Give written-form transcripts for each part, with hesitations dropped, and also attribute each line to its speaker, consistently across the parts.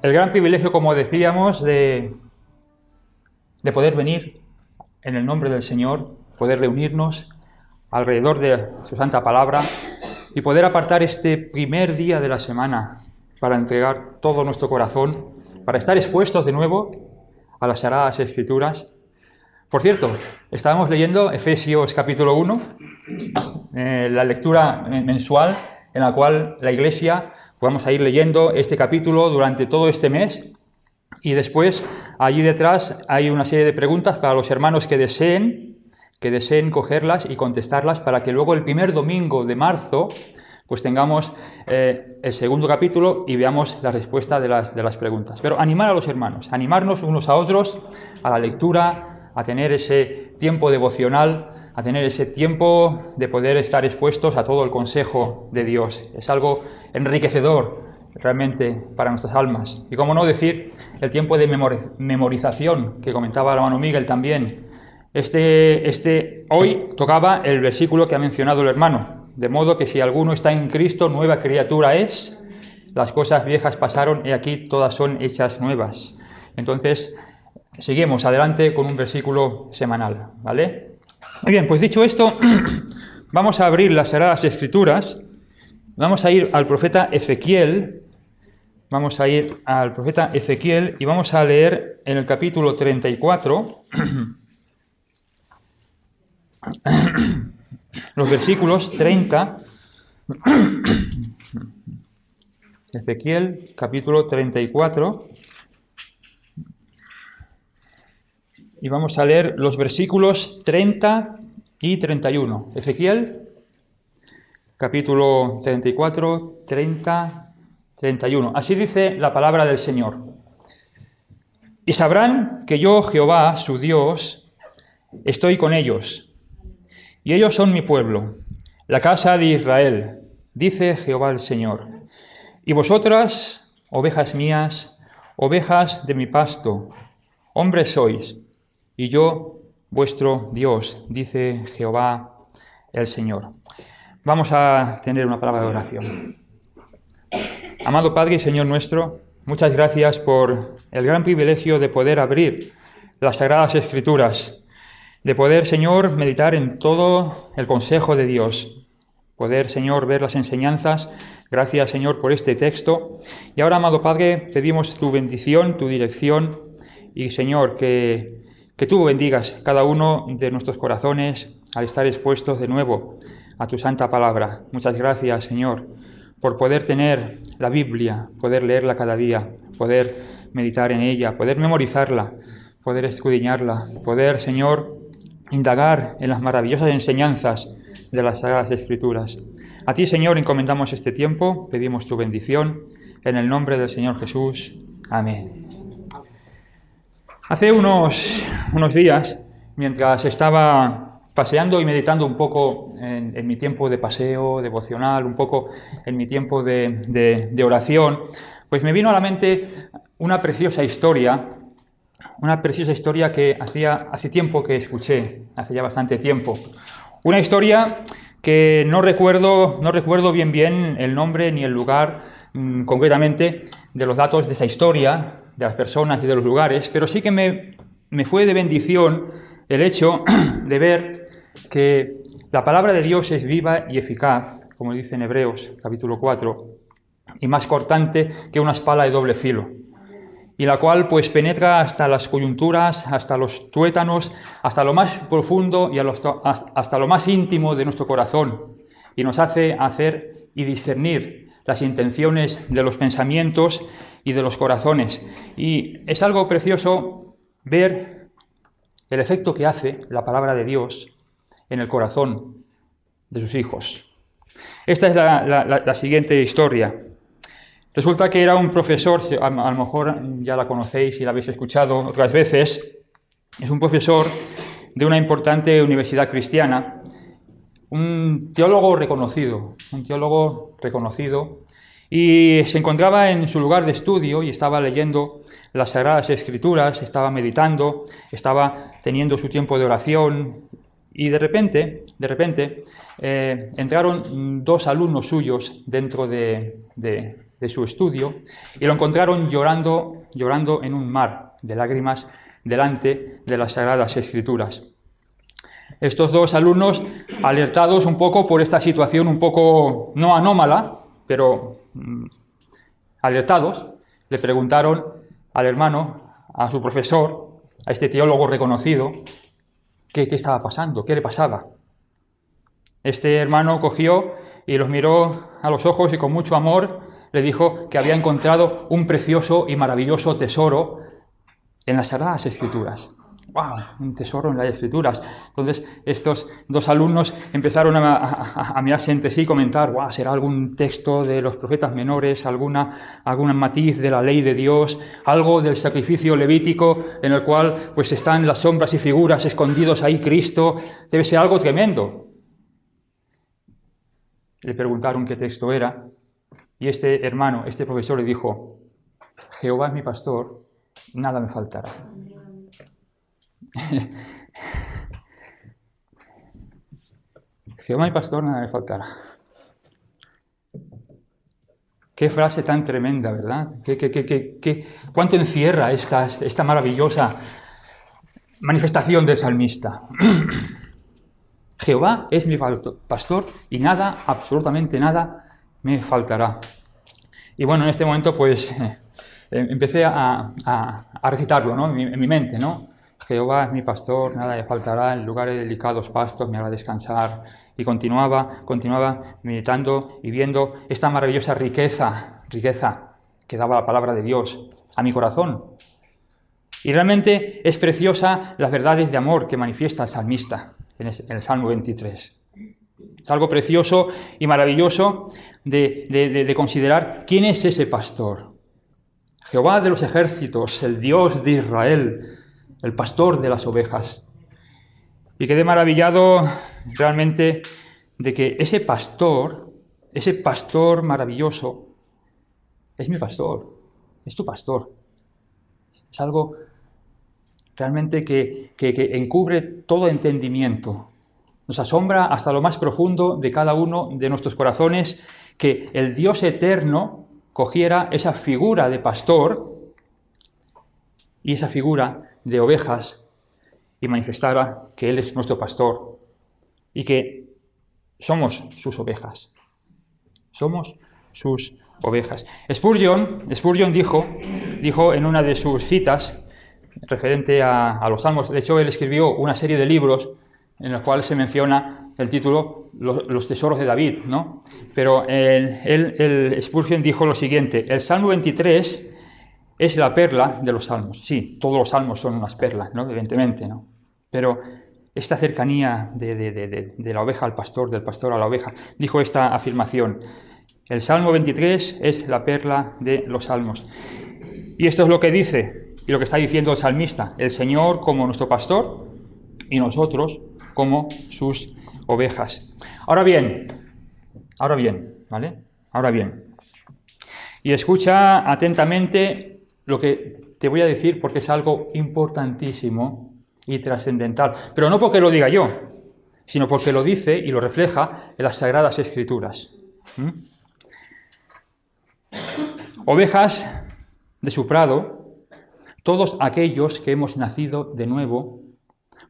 Speaker 1: el gran privilegio, como decíamos, de poder venir en el nombre del Señor, poder reunirnos alrededor de su santa palabra y poder apartar este primer día de la semana para entregar todo nuestro corazón, para estar expuestos de nuevo a las Sagradas Escrituras. Por cierto, estábamos leyendo Efesios capítulo 1, la lectura mensual en la cual la Iglesia vamos a ir leyendo este capítulo durante todo este mes, y después allí detrás hay una serie de preguntas para los hermanos que deseen cogerlas y contestarlas, para que luego el primer domingo de marzo pues tengamos el segundo capítulo y veamos la respuesta de las preguntas. Pero animar a los hermanos, animarnos unos a otros a la lectura, a tener ese tiempo devocional, a tener ese tiempo de poder estar expuestos a todo el consejo de Dios. Es algo enriquecedor realmente para nuestras almas. Y cómo no decir el tiempo de memorización que comentaba el hermano Miguel también. Hoy tocaba el versículo que ha mencionado el hermano, de modo que si alguno está en Cristo, nueva criatura es, las cosas viejas pasaron y aquí todas son hechas nuevas. Entonces, seguimos adelante con un versículo semanal, ¿vale? Muy bien, pues dicho esto, vamos a abrir las Sagradas Escrituras, vamos a ir al profeta Ezequiel, y vamos a leer en el capítulo 34, los versículos 30, Ezequiel, capítulo 34, y vamos a leer los versículos 30 y 31. Ezequiel, capítulo 34, 30, 31. Así dice la palabra del Señor. Y sabrán que yo, Jehová, su Dios, estoy con ellos, y ellos son mi pueblo, la casa de Israel, dice Jehová el Señor. Y vosotras, ovejas mías, ovejas de mi pasto, hombres sois, y yo, vuestro Dios, dice Jehová el Señor. Vamos a tener una palabra de oración. Amado Padre y Señor nuestro, muchas gracias por el gran privilegio de poder abrir las Sagradas Escrituras, de poder, Señor, meditar en todo el consejo de Dios, poder, Señor, ver las enseñanzas. Gracias, Señor, por este texto. Y ahora, amado Padre, pedimos tu bendición, tu dirección, y, Señor, que tú bendigas cada uno de nuestros corazones al estar expuestos de nuevo a tu santa palabra. Muchas gracias, Señor, por poder tener la Biblia, poder leerla cada día, poder meditar en ella, poder memorizarla, poder escudriñarla, poder, Señor, indagar en las maravillosas enseñanzas de las Sagradas Escrituras. A ti, Señor, encomendamos este tiempo, pedimos tu bendición, en el nombre del Señor Jesús. Amén. Hace unos días, mientras estaba paseando y meditando un poco en mi tiempo de paseo devocional, un poco en mi tiempo de oración, pues me vino a la mente una preciosa historia que hace tiempo que escuché, hace ya bastante tiempo. Una historia que no recuerdo bien el nombre ni el lugar concretamente de los datos de esa historia, de las personas y de los lugares, pero sí que me fue de bendición el hecho de ver que la palabra de Dios es viva y eficaz, como dice en Hebreos capítulo 4, y más cortante que una espada de doble filo, y la cual pues penetra hasta las coyunturas, hasta los tuétanos, hasta lo más profundo y hasta lo más íntimo de nuestro corazón, y nos hace hacer y discernir las intenciones de los pensamientos y de los corazones. Y es algo precioso ver el efecto que hace la palabra de Dios en el corazón de sus hijos. Esta es la siguiente historia. Resulta que era un profesor, a lo mejor ya la conocéis y la habéis escuchado otras veces, es un profesor de una importante universidad cristiana, un teólogo reconocido, y se encontraba en su lugar de estudio y estaba leyendo las Sagradas Escrituras, estaba meditando, estaba teniendo su tiempo de oración, y de repente entraron dos alumnos suyos dentro de de su estudio y lo encontraron llorando en un mar de lágrimas delante de las Sagradas Escrituras. Estos dos alumnos, alertados un poco por esta situación un poco no anómala, pero alertados, le preguntaron al hermano, a su profesor, a este teólogo reconocido, qué estaba pasando, qué le pasaba. Este hermano cogió y los miró a los ojos y con mucho amor le dijo que había encontrado un precioso y maravilloso tesoro en las Sagradas Escrituras. ¡Wow! Un tesoro en las Escrituras. Entonces, estos dos alumnos empezaron a mirarse entre sí y comentar, ¡wow! ¿Será algún texto de los profetas menores, algún matiz de la ley de Dios, algo del sacrificio levítico en el cual pues están las sombras y figuras escondidos ahí Cristo? Debe ser algo tremendo. Le preguntaron qué texto era y este hermano, este profesor le dijo, Jehová es mi pastor, nada me faltará. Jehová mi pastor, nada me faltará. Qué frase tan tremenda, ¿verdad? ¿Cuánto encierra esta maravillosa manifestación del salmista? Jehová es mi pastor y nada, absolutamente nada, me faltará. Y bueno, en este momento pues empecé a recitarlo, ¿no? en mi mente, ¿no? Jehová es mi pastor, nada me faltará, en lugares de delicados pastos me hará descansar. Y continuaba meditando y viendo esta maravillosa riqueza que daba la palabra de Dios a mi corazón. Y realmente es preciosa las verdades de amor que manifiesta el salmista en el Salmo 23. Es algo precioso y maravilloso de considerar quién es ese pastor. Jehová de los ejércitos, el Dios de Israel, el pastor de las ovejas. Y quedé maravillado realmente de que ese pastor maravilloso, es mi pastor, es tu pastor. Es algo realmente que encubre todo entendimiento. Nos asombra hasta lo más profundo de cada uno de nuestros corazones que el Dios eterno cogiera esa figura de pastor y esa figura de ovejas y manifestara que Él es nuestro pastor y que somos sus ovejas. Somos sus ovejas. Spurgeon dijo en una de sus citas referente a los salmos, de hecho él escribió una serie de libros en los cuales se menciona el título Los tesoros de David, ¿no? Pero Spurgeon dijo lo siguiente, el Salmo 23 es la perla de los salmos. Sí, todos los salmos son unas perlas, ¿no? Evidentemente, ¿no? Pero esta cercanía de la oveja al pastor, del pastor a la oveja, dijo esta afirmación. El Salmo 23 es la perla de los salmos. Y esto es lo que dice, y lo que está diciendo el salmista. El Señor como nuestro pastor y nosotros como sus ovejas. Ahora bien, ¿vale? Ahora bien. Y escucha atentamente lo que te voy a decir porque es algo importantísimo y trascendental. Pero no porque lo diga yo, sino porque lo dice y lo refleja en las Sagradas Escrituras. Ovejas de su prado, todos aquellos que hemos nacido de nuevo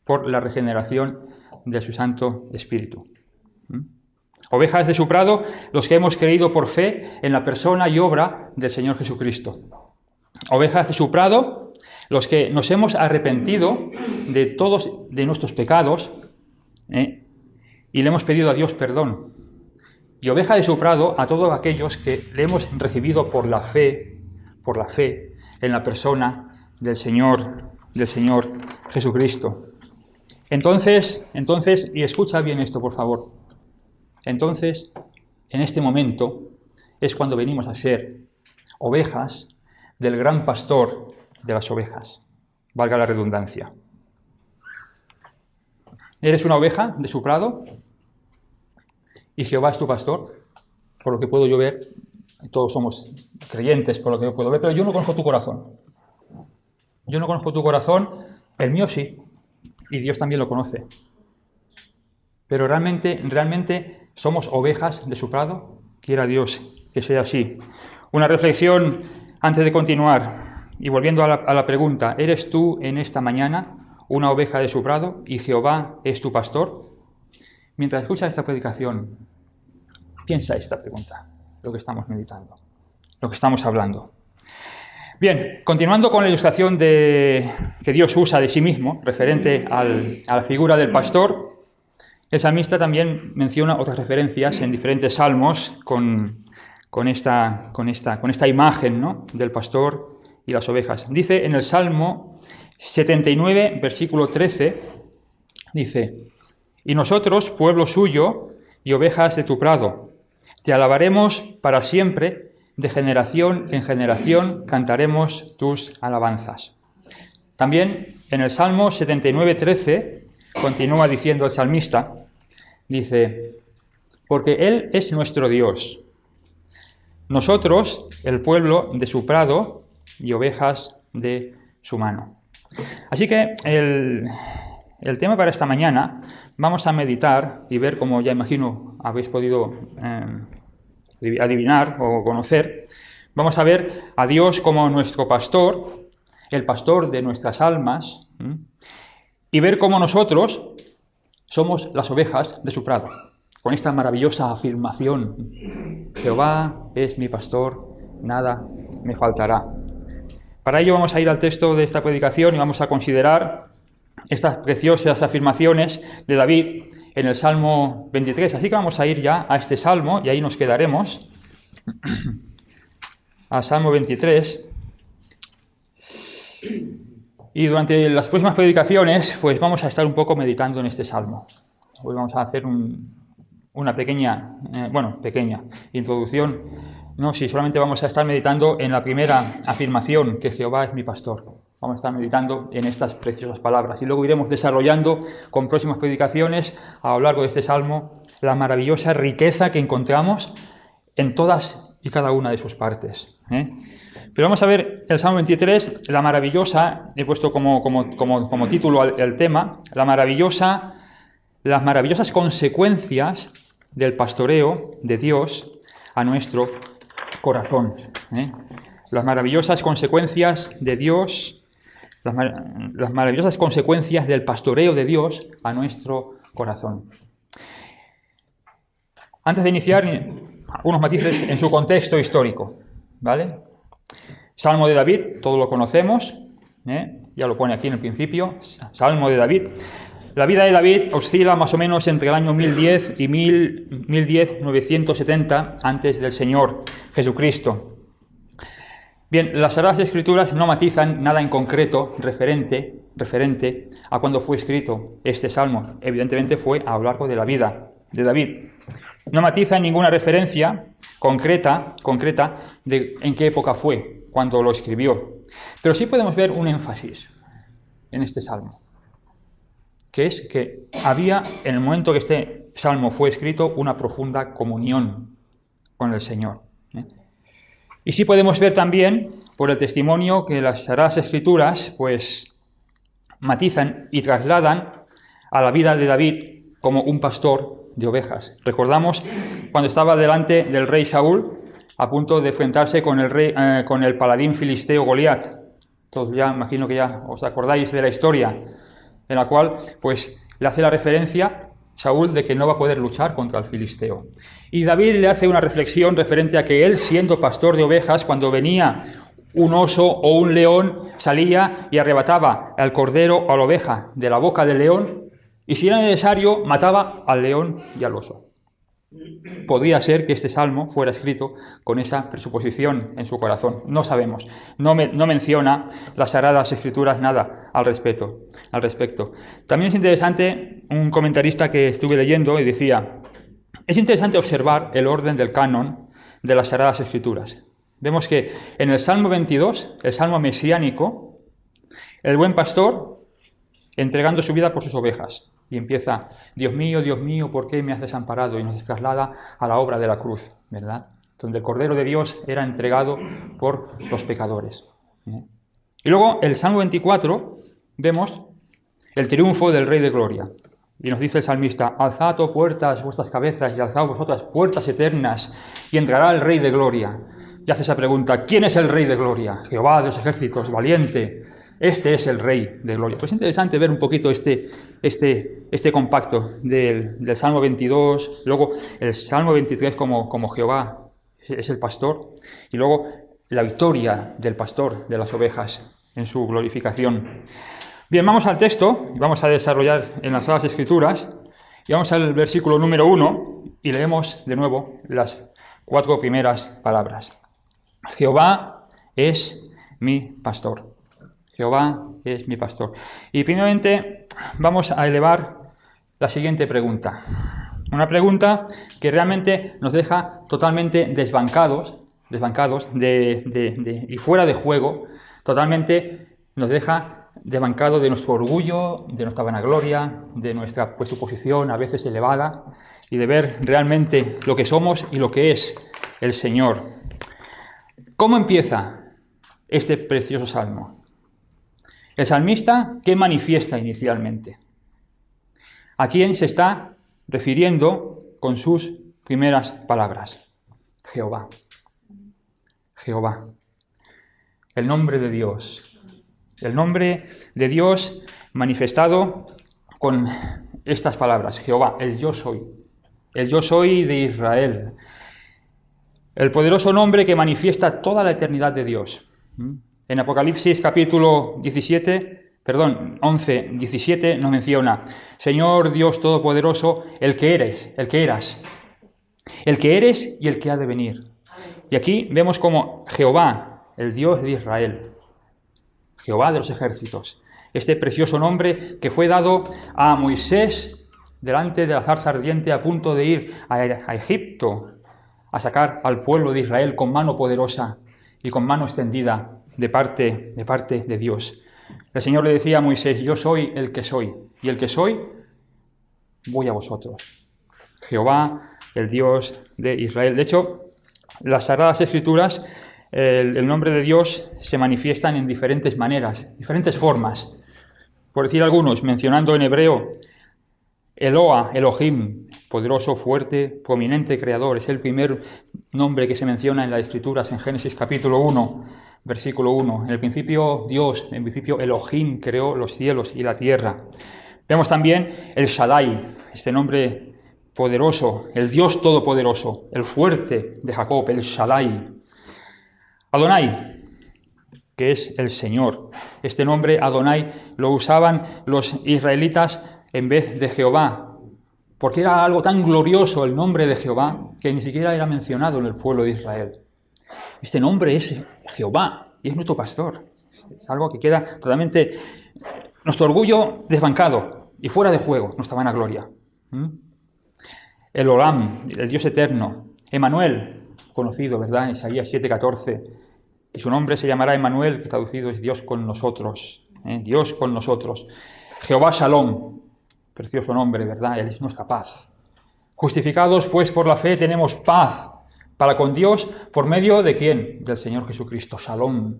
Speaker 1: por la regeneración de su Santo Espíritu. Ovejas de su prado, los que hemos creído por fe en la persona y obra del Señor Jesucristo. Ovejas de su prado, los que nos hemos arrepentido de todos de nuestros pecados y le hemos pedido a Dios perdón. Y oveja de su prado a todos aquellos que le hemos recibido por la fe en la persona del Señor Jesucristo. Entonces, y escucha bien esto, por favor. Entonces, en este momento es cuando venimos a ser ovejas del gran pastor de las ovejas, valga la redundancia. ¿Eres una oveja de su prado? ¿Y Jehová es tu pastor? Por lo que puedo yo ver, todos somos creyentes por lo que yo puedo ver, pero yo no conozco tu corazón. Yo no conozco tu corazón, el mío sí, y Dios también lo conoce. Pero realmente somos ovejas de su prado, quiera Dios que sea así. Una reflexión antes de continuar y volviendo a la pregunta, ¿eres tú en esta mañana una oveja de su prado y Jehová es tu pastor? Mientras escuchas esta predicación, piensa esta pregunta, lo que estamos meditando, lo que estamos hablando. Bien, continuando con la ilustración que Dios usa de sí mismo, referente a la figura del pastor, el salmista también menciona otras referencias en diferentes salmos con esta imagen, ¿no?, del pastor y las ovejas. Dice en el Salmo 79, versículo 13, dice: «Y nosotros, pueblo suyo y ovejas de tu prado, te alabaremos para siempre, de generación en generación cantaremos tus alabanzas». También en el Salmo 79, 13, continúa diciendo el salmista, dice: «Porque Él es nuestro Dios, nosotros, el pueblo de su prado y ovejas de su mano». Así que el tema para esta mañana, vamos a meditar y ver, como ya imagino habéis podido adivinar o conocer, vamos a ver a Dios como nuestro pastor, el pastor de nuestras almas, y ver cómo nosotros somos las ovejas de su prado, con esta maravillosa afirmación: Jehová es mi pastor, nada me faltará. Para ello vamos a ir al texto de esta predicación y vamos a considerar estas preciosas afirmaciones de David en el Salmo 23. Así que vamos a ir ya a este Salmo y ahí nos quedaremos. Al Salmo 23. Y durante las próximas predicaciones, pues vamos a estar un poco meditando en este Salmo. Hoy vamos a hacer una pequeña introducción. No, si solamente vamos a estar meditando en la primera afirmación, que Jehová es mi pastor. Vamos a estar meditando en estas preciosas palabras y luego iremos desarrollando con próximas predicaciones a lo largo de este Salmo la maravillosa riqueza que encontramos en todas y cada una de sus partes. Pero vamos a ver el Salmo 23, la maravillosa, he puesto como título el tema, las maravillosas consecuencias del pastoreo de Dios a nuestro corazón. Las maravillosas consecuencias de Dios, las maravillosas consecuencias del pastoreo de Dios a nuestro corazón. Antes de iniciar, unos matices en su contexto histórico, ¿vale? Salmo de David, todos lo conocemos, ya lo pone aquí en el principio, Salmo de David. La vida de David oscila más o menos entre el año 1010 y 970 antes del Señor Jesucristo. Bien, las Sagradas Escrituras no matizan nada en concreto referente a cuando fue escrito este salmo. Evidentemente fue a lo largo de la vida de David. No matizan ninguna referencia concreta de en qué época fue cuando lo escribió. Pero sí podemos ver un énfasis en este salmo, que es que había, en el momento que este salmo fue escrito, una profunda comunión con el Señor. Y sí podemos ver también, por el testimonio, que las Sagradas Escrituras pues matizan y trasladan a la vida de David como un pastor de ovejas. Recordamos cuando estaba delante del rey Saúl, a punto de enfrentarse con el paladín filisteo Goliat. Todos ya imagino que ya os acordáis de la historia, en la cual pues le hace la referencia Saúl de que no va a poder luchar contra el filisteo. Y David le hace una reflexión referente a que él, siendo pastor de ovejas, cuando venía un oso o un león, salía y arrebataba al cordero o a la oveja de la boca del león, y si era necesario, mataba al león y al oso. Podría ser que este salmo fuera escrito con esa presuposición en su corazón. No sabemos. No menciona las Sagradas Escrituras nada al respecto. También es interesante, un comentarista que estuve leyendo y decía: es interesante observar el orden del canon de las Sagradas Escrituras. Vemos que en el Salmo 22, el Salmo mesiánico, el buen pastor entregando su vida por sus ovejas. Y empieza: Dios mío, ¿por qué me has desamparado? Y nos traslada a la obra de la cruz, ¿verdad? Donde el Cordero de Dios era entregado por los pecadores. Y luego, el Salmo 24, vemos el triunfo del Rey de Gloria. Y nos dice el salmista: alzad, oh puertas, vuestras cabezas, y alzad vosotras puertas eternas, y entrará el Rey de Gloria. y hace esa pregunta: ¿quién es el Rey de Gloria? Jehová de los ejércitos, valiente. Este es el Rey de Gloria. Pues es interesante ver un poquito este compacto del Salmo 22, luego el Salmo 23 como Jehová es el pastor, y luego la victoria del pastor de las ovejas en su glorificación. Bien, vamos al texto, y vamos a desarrollar en las Sagradas Escrituras, y vamos al versículo número 1, y leemos de nuevo las 4 primeras palabras. Jehová es mi pastor. Jehová es mi pastor. Y primeramente vamos a elevar la siguiente pregunta. Una pregunta que realmente nos deja totalmente desbancados y fuera de juego, totalmente nos deja desbancado de nuestro orgullo, de nuestra vanagloria, de nuestra suposición a veces elevada, y de ver realmente lo que somos y lo que es el Señor. ¿Cómo empieza este precioso salmo? El salmista, ¿qué manifiesta inicialmente? ¿A quién se está refiriendo con sus primeras palabras? Jehová. Jehová. El nombre de Dios. El nombre de Dios manifestado con estas palabras. Jehová, el yo soy. El yo soy de Israel. El poderoso nombre que manifiesta toda la eternidad de Dios. En Apocalipsis capítulo 11, 17 nos menciona: Señor Dios Todopoderoso, el que eres, el que eras, el que eres y el que ha de venir. Y aquí vemos como Jehová, el Dios de Israel, Jehová de los ejércitos, este precioso nombre que fue dado a Moisés delante de la zarza ardiente a punto de ir a Egipto a sacar al pueblo de Israel con mano poderosa y con mano extendida de parte de Dios. El Señor le decía a Moisés: yo soy el que soy, y el que soy, voy a vosotros. Jehová, el Dios de Israel. De hecho, las Sagradas Escrituras, el nombre de Dios se manifiestan en diferentes maneras, diferentes formas. Por decir algunos, mencionando en hebreo, Eloa, Elohim, poderoso, fuerte, prominente creador. Es el primer nombre que se menciona en las Escrituras, en Génesis capítulo 1, versículo 1. En el principio Dios, en el principio Elohim creó los cielos y la tierra. Vemos también el Shaddai, este nombre poderoso, el Dios todopoderoso, el fuerte de Jacob, el Shaddai. Adonai, que es el Señor. Este nombre Adonai lo usaban los israelitas en vez de Jehová, porque era algo tan glorioso el nombre de Jehová que ni siquiera era mencionado en el pueblo de Israel. Este nombre es Jehová y es nuestro pastor. Es algo que queda totalmente nuestro orgullo desbancado y fuera de juego, nuestra vanagloria. El Olam, el Dios eterno. Emmanuel, conocido, ¿verdad? En Isaías 7:14. Y su nombre se llamará Emmanuel, que traducido es Dios con nosotros. Dios con nosotros. Jehová Shalom. Precioso nombre, ¿verdad? Él es nuestra paz. Justificados, pues, por la fe tenemos paz para con Dios, ¿por medio de quién? Del Señor Jesucristo. Shalom.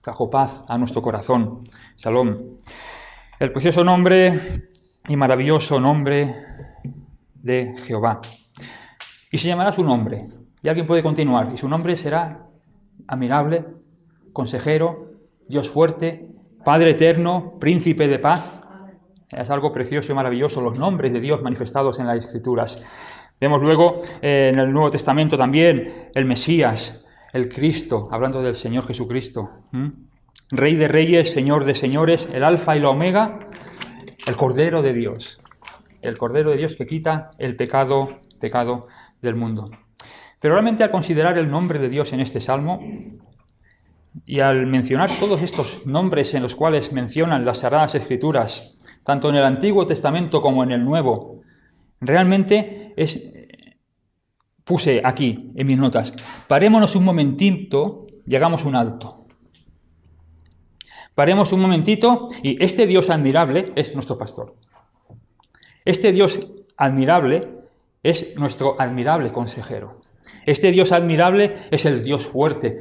Speaker 1: Trajo paz a nuestro corazón. Shalom. El precioso nombre y maravilloso nombre de Jehová. Y se llamará su nombre. Y alguien puede continuar. Y su nombre será admirable, consejero, Dios fuerte, Padre eterno, príncipe de paz. Es algo precioso y maravilloso, los nombres de Dios manifestados en las Escrituras. Vemos luego en el Nuevo Testamento también el Mesías, el Cristo, hablando del Señor Jesucristo. Rey de reyes, Señor de señores, el Alfa y la Omega, el Cordero de Dios. El Cordero de Dios que quita el pecado del mundo. Pero realmente al considerar el nombre de Dios en este Salmo y al mencionar todos estos nombres en los cuales mencionan las Sagradas Escrituras, tanto en el Antiguo Testamento como en el Nuevo, realmente puse aquí en mis notas: parémonos un momentito y hagamos un alto. Paremos un momentito y este Dios admirable es nuestro pastor. Este Dios admirable es nuestro admirable consejero. Este Dios admirable es el Dios fuerte,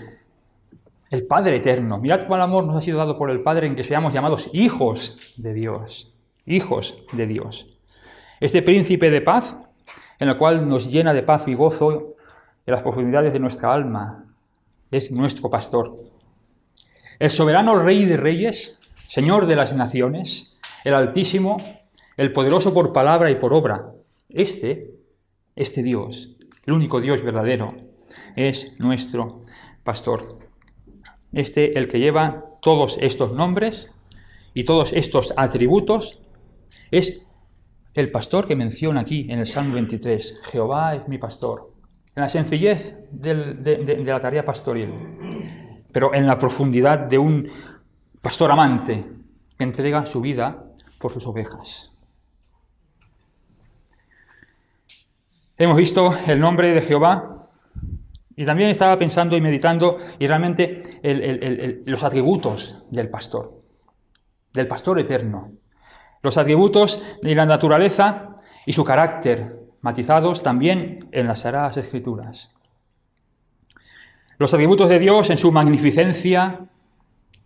Speaker 1: el Padre eterno. Mirad cuál amor nos ha sido dado por el Padre en que seamos llamados hijos de Dios. Hijos de Dios. Este príncipe de paz, en el cual nos llena de paz y gozo en las profundidades de nuestra alma. es nuestro pastor. El soberano Rey de Reyes, Señor de las naciones, el Altísimo, el poderoso por palabra y por obra. Este Dios, el único Dios verdadero, es nuestro pastor. El que lleva todos estos nombres y todos estos atributos, es el pastor que menciona aquí en el Salmo 23. Jehová es mi pastor. En la sencillez de la tarea pastoril, pero en la profundidad de un pastor amante que entrega su vida por sus ovejas. Hemos visto el nombre de Jehová y también estaba pensando y meditando y realmente los atributos del pastor eterno. Los atributos de la naturaleza y su carácter, matizados también en las Sagradas Escrituras. Los atributos de Dios en su magnificencia,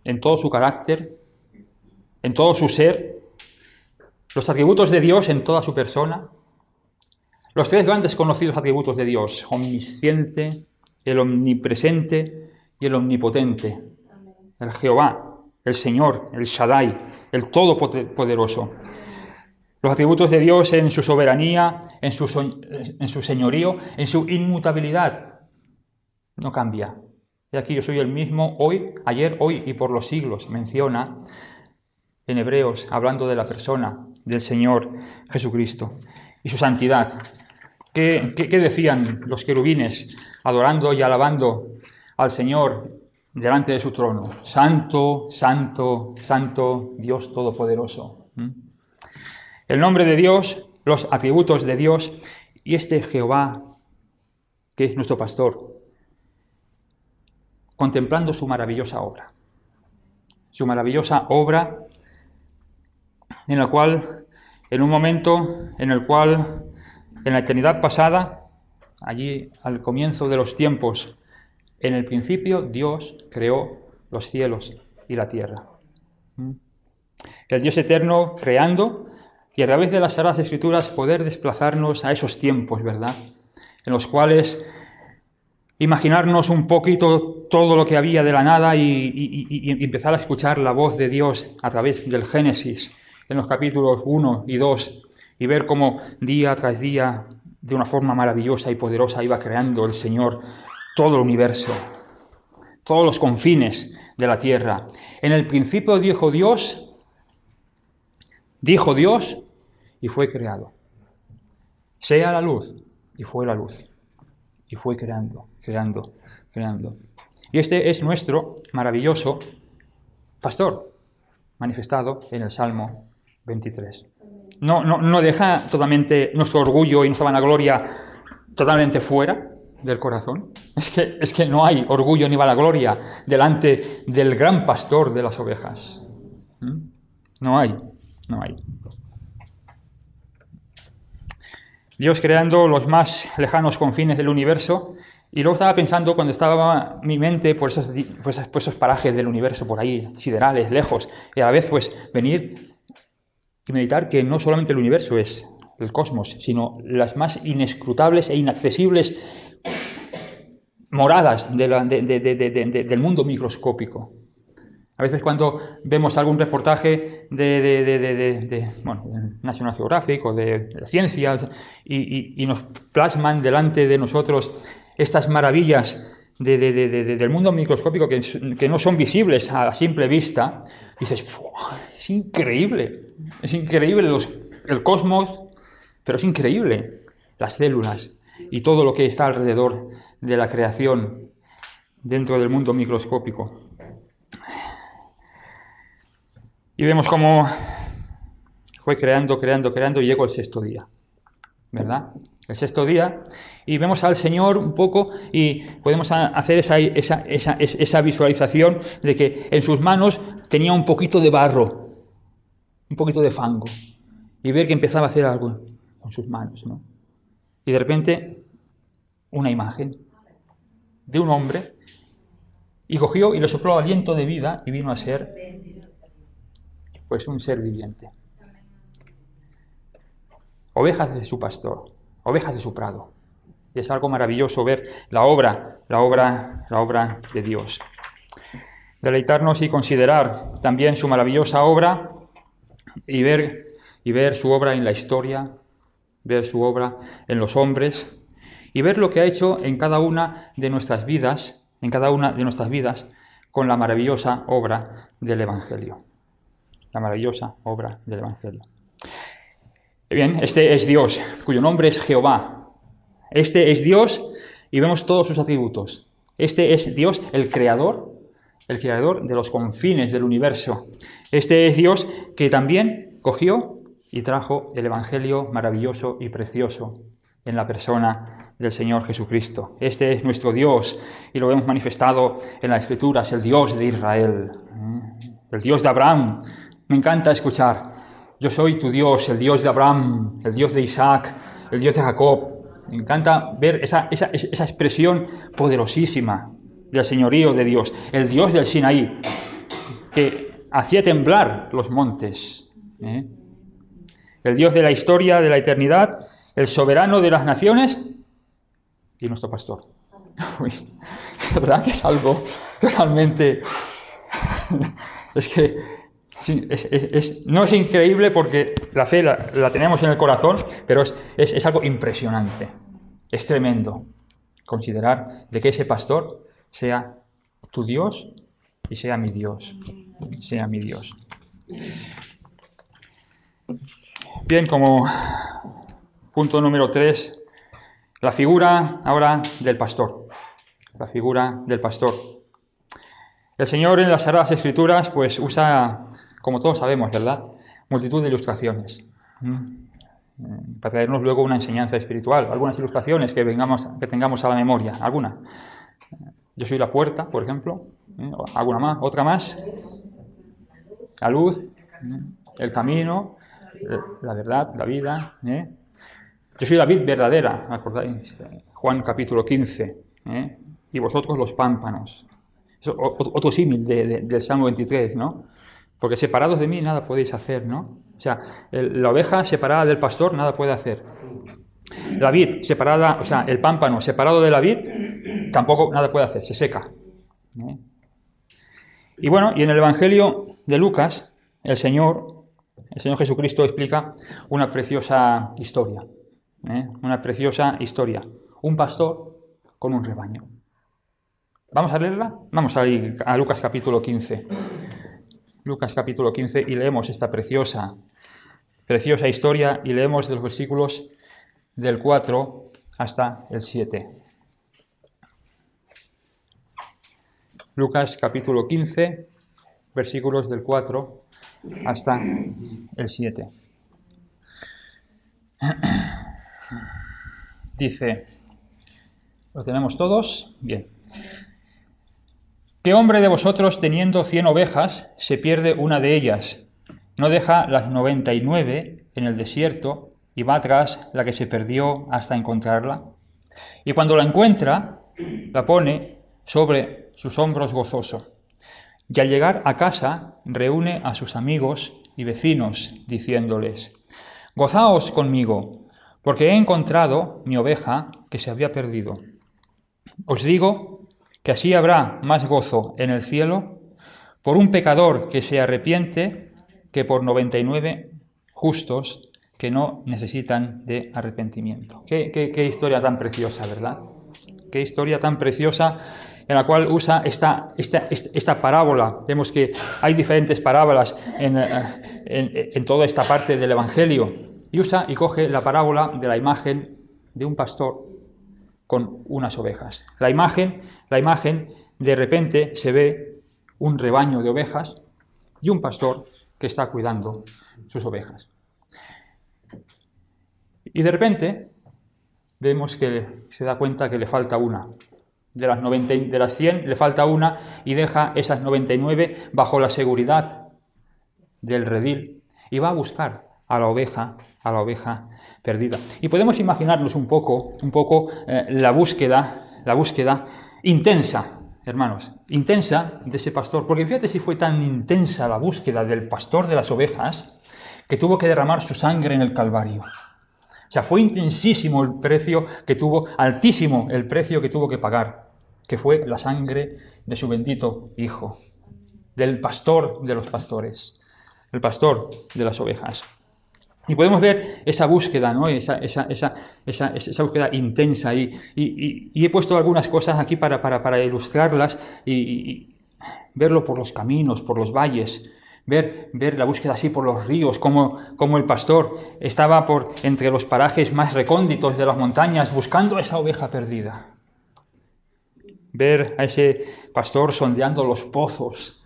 Speaker 1: en todo su carácter, en todo su ser. Los atributos de Dios en toda su persona. Los tres grandes conocidos atributos de Dios: omnisciente, el omnipresente y el omnipotente. El Jehová, el Señor, el Shaddai, el Todopoderoso. Los atributos de Dios en su soberanía, en su señorío, en su inmutabilidad. No cambia. Y aquí yo soy el mismo hoy, ayer, hoy y por los siglos, menciona en Hebreos, hablando de la persona del Señor Jesucristo. Y su santidad. ¿Qué decían los querubines adorando y alabando al Señor delante de su trono? Santo, santo, santo, Dios Todopoderoso. El nombre de Dios, los atributos de Dios y Jehová, que es nuestro pastor, contemplando su maravillosa obra. Su maravillosa obra en la cual, en un momento en el cual, en la eternidad pasada, allí al comienzo de los tiempos, en el principio Dios creó los cielos y la tierra. El Dios eterno creando y a través de las Sagradas Escrituras poder desplazarnos a esos tiempos, ¿verdad? En los cuales imaginarnos un poquito todo lo que había de la nada y empezar a escuchar la voz de Dios a través del Génesis, en los capítulos 1 y 2, y ver cómo día tras día, de una forma maravillosa y poderosa, iba creando el Señor todo el universo, todos los confines de la tierra. En el principio dijo Dios y fue creado. Sea la luz, y fue la luz. Y fue creando. Y este es nuestro maravilloso pastor, manifestado en el Salmo 23. No deja totalmente nuestro orgullo y nuestra vanagloria totalmente fuera del corazón. Es que no hay orgullo ni vanagloria delante del gran pastor de las ovejas. No hay. Dios creando los más lejanos confines del universo, y luego estaba pensando, cuando estaba mi mente por esos parajes del universo, por ahí, siderales, lejos, y a la vez pues venir y meditar que no solamente el universo es el cosmos, sino las más inescrutables e inaccesibles moradas del mundo microscópico. A veces cuando vemos algún reportaje de National Geographic o de ciencias y nos plasman delante de nosotros estas maravillas del mundo microscópico que no son visibles a simple vista, dices, es increíble el cosmos, pero es increíble las células y todo lo que está alrededor de la creación dentro del mundo microscópico. Y vemos cómo fue creando y llegó el sexto día, ¿verdad? El sexto día, y vemos al Señor un poco y podemos hacer esa visualización de que en sus manos tenía un poquito de barro, un poquito de fango, y ver que empezaba a hacer algo con sus manos, ¿no? Y de repente una imagen de un hombre, y cogió y le sopló aliento de vida y vino a ser pues un ser viviente. Ovejas de su pastor, ovejas de su prado. Y es algo maravilloso ver la obra de Dios. Deleitarnos y considerar también su maravillosa obra y ver su obra en la historia, ver su obra en los hombres y ver lo que ha hecho en cada una de nuestras vidas, con la maravillosa obra del Evangelio. La maravillosa obra del Evangelio. Bien, este es Dios, cuyo nombre es Jehová. Este es Dios y vemos todos sus atributos. Este es Dios, el creador de los confines del universo. Este es Dios que también cogió y trajo el Evangelio maravilloso y precioso en la persona del Señor Jesucristo. Este es nuestro Dios y lo hemos manifestado en las Escrituras, el Dios de Israel, el Dios de Abraham. Me encanta escuchar: yo soy tu Dios, el Dios de Abraham, el Dios de Isaac, el Dios de Jacob. Me encanta ver esa expresión poderosísima del señorío de Dios, el Dios del Sinaí, que hacía temblar los montes, el Dios de la historia, de la eternidad, el soberano de las naciones y nuestro pastor. Uy, ¿verdad que es algo totalmente... Es que sí, no es increíble porque la fe la tenemos en el corazón, pero es algo impresionante. Es tremendo considerar de que ese pastor sea tu Dios y sea mi Dios. Sea mi Dios. Bien, como punto número 3, la figura ahora del pastor. La figura del pastor. El Señor en las Sagradas Escrituras pues usa, como todos sabemos, ¿verdad?, multitud de ilustraciones para traernos luego una enseñanza espiritual. Algunas ilustraciones que tengamos a la memoria. ¿Alguna? Yo soy la puerta, por ejemplo. ¿Alguna más? ¿Otra más? La luz, el camino, la verdad, la vida. Yo soy la vid verdadera, ¿acordáis? Juan capítulo 15. Y vosotros los pámpanos. Eso, otro símil del Salmo 23, ¿no? Porque separados de mí nada podéis hacer, ¿no? O sea, la oveja separada del pastor nada puede hacer. La vid separada, o sea, el pámpano separado de la vid, tampoco nada puede hacer, se seca. Y bueno, y en el Evangelio de Lucas, el Señor Jesucristo explica una preciosa historia. Una preciosa historia. Un pastor con un rebaño. ¿Vamos a leerla? Vamos a ir a Lucas capítulo 15. Lucas capítulo 15 y leemos esta preciosa historia y leemos de los versículos del 4 hasta el 7. Lucas capítulo 15, versículos del 4 hasta el 7. Dice, ¿lo tenemos todos? Bien. ¿Qué hombre de vosotros, teniendo 100 ovejas, se pierde una de ellas? ¿No deja las 99 en el desierto y va tras la que se perdió hasta encontrarla? Y cuando la encuentra, la pone sobre sus hombros gozoso. Y al llegar a casa, reúne a sus amigos y vecinos, diciéndoles, «Gozaos conmigo, porque he encontrado mi oveja que se había perdido». Os digo que así habrá más gozo en el cielo por un pecador que se arrepiente que por 99 justos que no necesitan de arrepentimiento. Qué historia tan preciosa, ¿verdad? Qué historia tan preciosa en la cual usa esta parábola. Vemos que hay diferentes parábolas en toda esta parte del Evangelio. Y coge la parábola de la imagen de un pastor con unas ovejas. La imagen, de repente se ve un rebaño de ovejas y un pastor que está cuidando sus ovejas. Y de repente vemos que se da cuenta que le falta una. De las 100 le falta una y deja esas 99 bajo la seguridad del redil y va a buscar a la oveja perdida. Y podemos imaginarnos un poco la búsqueda intensa, hermanos, intensa de ese pastor, porque fíjate si fue tan intensa la búsqueda del pastor de las ovejas que tuvo que derramar su sangre en el Calvario O sea, fue intensísimo el precio que tuvo, altísimo el precio que tuvo que pagar, que fue la sangre de su bendito Hijo, del pastor de los pastores, el pastor de las ovejas. Y podemos ver esa búsqueda, ¿no? Esa búsqueda intensa. Y he puesto algunas cosas aquí para ilustrarlas y verlo por los caminos, por los valles, ver la búsqueda así por los ríos, como el pastor estaba entre los parajes más recónditos de las montañas buscando a esa oveja perdida. Ver a ese pastor sondeando los pozos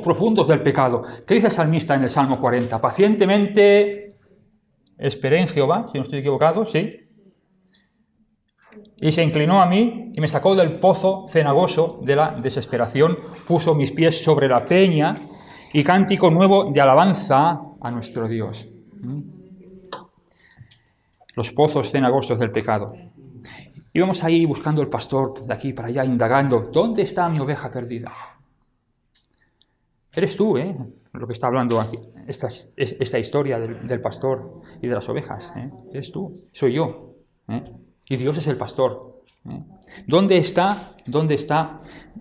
Speaker 1: profundos del pecado. ¿Qué dice el salmista en el Salmo 40? Pacientemente esperé en Jehová, si no estoy equivocado, ¿sí? Y se inclinó a mí y me sacó del pozo cenagoso de la desesperación, puso mis pies sobre la peña y cántico nuevo de alabanza a nuestro Dios. Los pozos cenagosos del pecado. Íbamos ahí buscando el pastor, de aquí para allá, indagando, ¿dónde está mi oveja perdida? Eres tú, lo que está hablando aquí, esta historia del pastor y de las ovejas. Eres tú, soy yo. Y Dios es el pastor. ¿Dónde está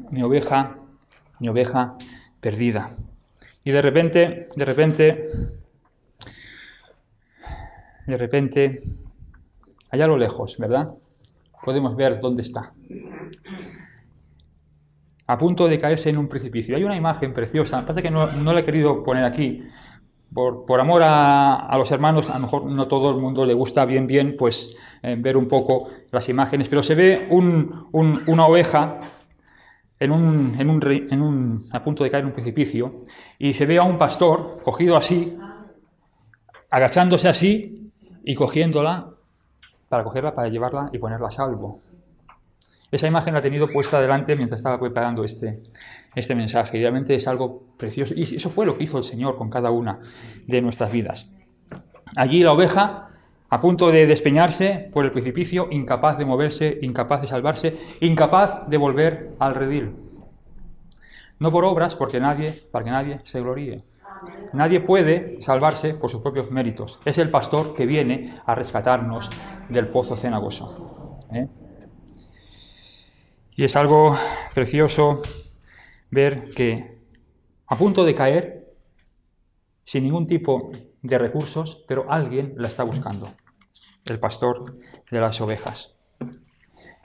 Speaker 1: mi oveja perdida? Y de repente, allá a lo lejos, ¿verdad? Podemos ver dónde está. A punto de caerse en un precipicio. Hay una imagen preciosa, pasa que no la he querido poner aquí, por amor a los hermanos. A lo mejor no todo el mundo le gusta bien pues ver un poco las imágenes, pero se ve una oveja a punto de caer en un precipicio, y se ve a un pastor cogido así, agachándose así y cogiéndola para llevarla y ponerla a salvo. Esa imagen la he tenido puesta delante mientras estaba preparando este mensaje. Y realmente es algo precioso. Y eso fue lo que hizo el Señor con cada una de nuestras vidas. Allí la oveja, a punto de despeñarse por el precipicio, incapaz de moverse, incapaz de salvarse, incapaz de volver al redil. No por obras, para que nadie se gloríe. Nadie puede salvarse por sus propios méritos. Es el pastor que viene a rescatarnos del pozo cenagoso. Y es algo precioso ver que a punto de caer, sin ningún tipo de recursos, pero alguien la está buscando, el pastor de las ovejas.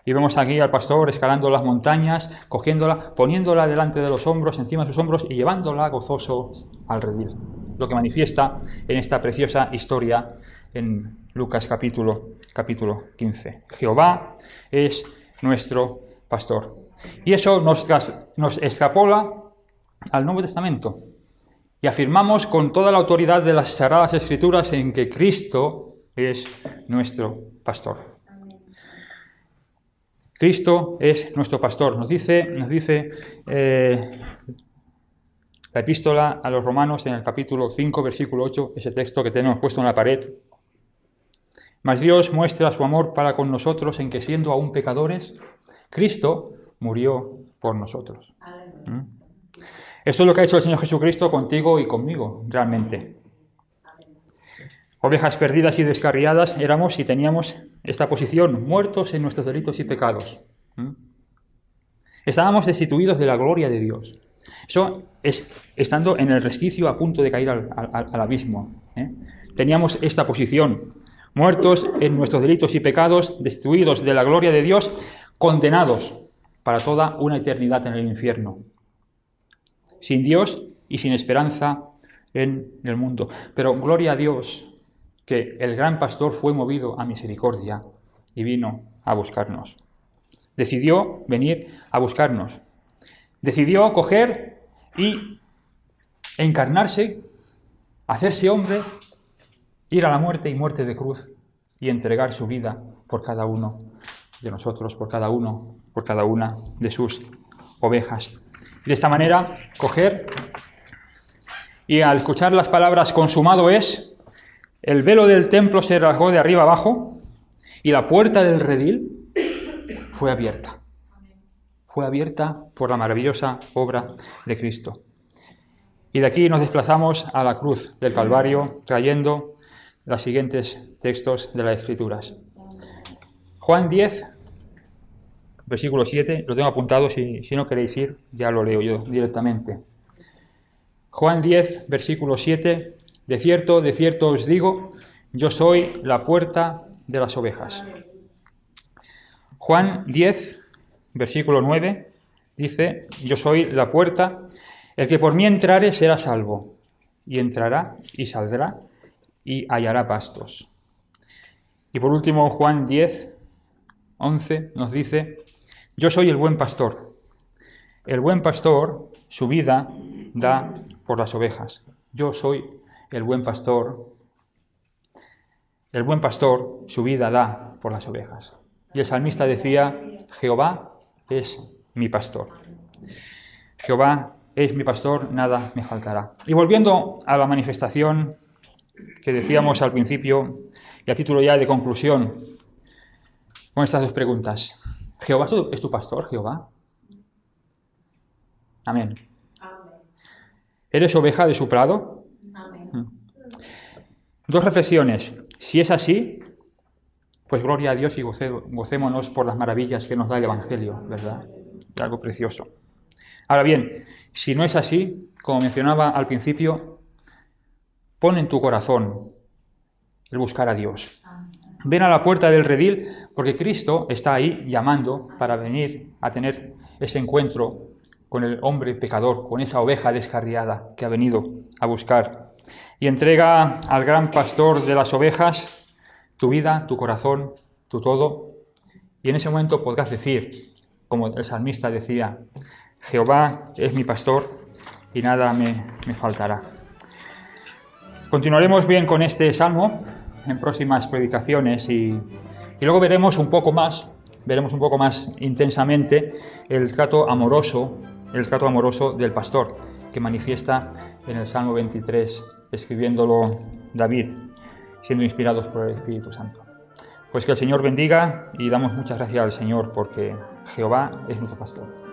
Speaker 1: Y vemos aquí al pastor escalando las montañas, cogiéndola, poniéndola delante de los hombros, encima de sus hombros, y llevándola gozoso al redil. Lo que manifiesta en esta preciosa historia en Lucas capítulo 15. Jehová es nuestro pastor. Y eso nos extrapola al Nuevo Testamento. Y afirmamos con toda la autoridad de las Sagradas Escrituras en que Cristo es nuestro pastor. Cristo es nuestro pastor. Nos dice la epístola a los Romanos en el capítulo 5, versículo 8, ese texto que tenemos puesto en la pared. Mas Dios muestra su amor para con nosotros en que, siendo aún pecadores, Cristo murió por nosotros. Esto es lo que ha hecho el Señor Jesucristo contigo y conmigo, realmente. Ovejas perdidas y descarriadas éramos y teníamos esta posición, muertos en nuestros delitos y pecados. Estábamos destituidos de la gloria de Dios. Eso es estando en el resquicio a punto de caer al abismo. Teníamos esta posición, muertos en nuestros delitos y pecados, destituidos de la gloria de Dios, condenados para toda una eternidad en el infierno, sin Dios y sin esperanza en el mundo. Pero gloria a Dios que el gran pastor fue movido a misericordia y vino a buscarnos. Decidió venir a buscarnos. Decidió coger y encarnarse, hacerse hombre, ir a la muerte y muerte de cruz y entregar su vida por cada uno de nosotros, por cada una de sus ovejas. De esta manera, coger y al escuchar las palabras "consumado es", el velo del templo se rasgó de arriba abajo y la puerta del redil fue abierta. Fue abierta por la maravillosa obra de Cristo. Y de aquí nos desplazamos a la cruz del Calvario, trayendo los siguientes textos de las Escrituras. Juan 10, versículo 7, lo tengo apuntado, si no queréis ir, ya lo leo yo directamente. Juan 10, versículo 7, de cierto os digo, yo soy la puerta de las ovejas. Juan 10, versículo 9, dice, yo soy la puerta, el que por mí entrare será salvo, y entrará y saldrá y hallará pastos. Y por último, Juan 10, 11 nos dice, yo soy el buen pastor. El buen pastor su vida da por las ovejas. Yo soy el buen pastor. El buen pastor su vida da por las ovejas. Y el salmista decía, Jehová es mi pastor. Jehová es mi pastor, nada me faltará. Y volviendo a la manifestación que decíamos al principio, y a título ya de conclusión, con estas dos preguntas. ¿Jehová es tu pastor, Jehová? Amén. ¿Eres oveja de su prado? Amén. Dos reflexiones. Si es así, pues gloria a Dios y gocémonos por las maravillas que nos da el Evangelio, ¿verdad? Es algo precioso. Ahora bien, si no es así, como mencionaba al principio, pon en tu corazón el buscar a Dios. Ven a la puerta del redil, porque Cristo está ahí llamando para venir a tener ese encuentro con el hombre pecador, con esa oveja descarriada que ha venido a buscar. Y entrega al gran pastor de las ovejas tu vida, tu corazón, tu todo. Y en ese momento podrás decir, como el salmista decía, Jehová es mi pastor y nada me faltará. Continuaremos bien con este salmo en próximas predicaciones y luego veremos un poco más intensamente el trato amoroso del pastor que manifiesta en el Salmo 23, escribiéndolo David, siendo inspirados por el Espíritu Santo. Pues que el Señor bendiga y damos muchas gracias al Señor porque Jehová es nuestro pastor.